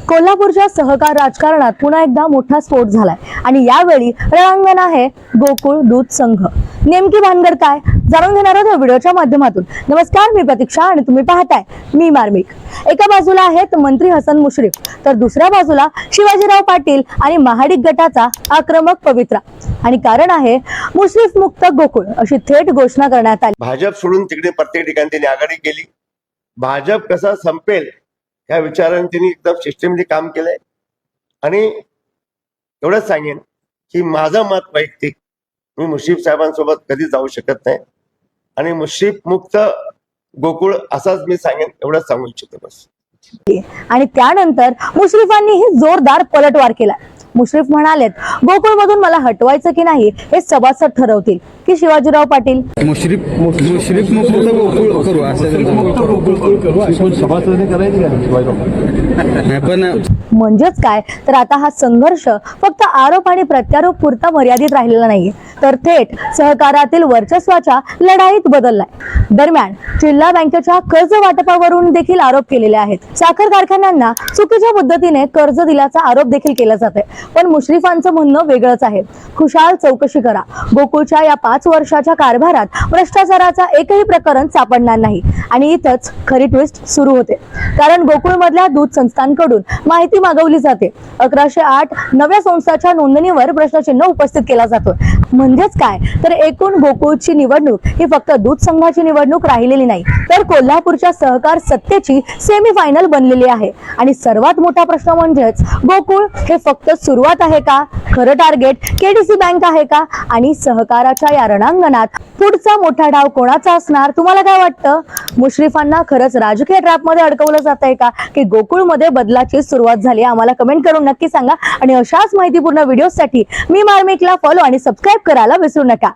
कोल्हापूरच्या सहकार राजकारणात पुन्हा एकदा मोठा स्फोट झालाय आणि यावेळी रणांगण आहे गोकुळ दूध संघ। नेमकी भानगड काय जाणून घेणार आहोत या व्हिडिओच्या माध्यमातून। नमस्कार, मी प्रतीक्षा आणि तुम्ही पाहताय मी मार्मिक। एका बाजूला आहेत मंत्री हसन मुश्रीफ तर दुसऱ्या बाजूला शिवाजीराव पाटील आणि महाडिक गटाचा आक्रमक पवित्रा। आणि कारण आहे मुश्रीफ मुक्त गोकुळ अशी थेट घोषणा करण्यात आली। भाजप सोडून तिकडे प्रत्येक ठिकाणी त्यांनी आघाडी केली। भाजप कसा संपेल या विचाराने त्यांनी एकदम सिस्टमली काम केलंय। आणि एवढंच सांगेन की माझं मत वैयक्तिक, मी मुश्रीफ साहेबांसोबत कधी जाऊ शकत नाही आणि मुश्रीफ मुक्त गोकुळ असाच मी सांगेन, एवढंच सांगू इच्छितो बस। आणि त्यानंतर मुश्रीफांनीही जोरदार पलटवार केला। मुश्रीफ म्हणालेत, गोकुळ मधून मला हटवायचं की नाही हे सभासद ठरवतील की शिवाजीराव पाटील। मुश्रीफ मुक्त गोकुळ करू असं सभासदांनी करायचं पण म्हणजेच काय तर आता हा संघर्ष फक्त आरोप आणि प्रत्यारोप पुरता मर्यादित राहिलेला नाहीये, तर थेट सहकारातील वर्चस्वाच्या लढाईत बदललाय। दरम्यान जिल्हा बँकेच्या कर्ज वाटपावरून देखील आरोप केलेले आहेत। साखर कारखान्यांना चुकीच्या पद्धतीने कर्ज दिल्याचा आरोप देखील केला जातोय, पण मुश्रीफांचं म्हणणं वेगळंच आहे। खुशाल चौकशी करा, गोकुळच्या या 5 वर्षाच्या कारभारात भ्रष्टाचाराचा एकही प्रकरण सापडणार नाही। आणि इथंच खरी ट्विस्ट सुरू होते, कारण गोकुळ मधल्या दूध संस्थांकडून माहिती मागवली जाते। 1108 नव्या संस्थाच्या नोंदणीवर प्रश्नचिन्ह उपस्थित केला जातो। म्हणजेच काय तर एकूण गोकुळची निवडणूक ही फक्त दूध संघाची निवडणूक राहिलेली नाही, तर कोल्हापूरच्या सहकार सत्तेची सेमीफायनल बनलेली आहे। आणि सर्वात मोठा प्रश्न म्हणजेच गोकुळ हे फक्त सुरुवात आहे का, खरं टार्गेट केडीसी बँक आहे का, आणि सहकाराच्या या रणांगणात पुढचा मोठा डाव कोणाचा असणार? तुम्हाला काय वाटतं? मुश्रीफांना खरंच राजकीय ट्रॅप मध्ये अडकवलं जात आहे का, की गोकुळ मध्ये बदलाची सुरुवात झाली? आम्हाला कमेंट करून नक्की सांगा आणि अशाच माहितीपूर्ण व्हिडिओसाठी मी मार्मिकला फॉलो आणि सबस्क्राईब करायला विसरू नका।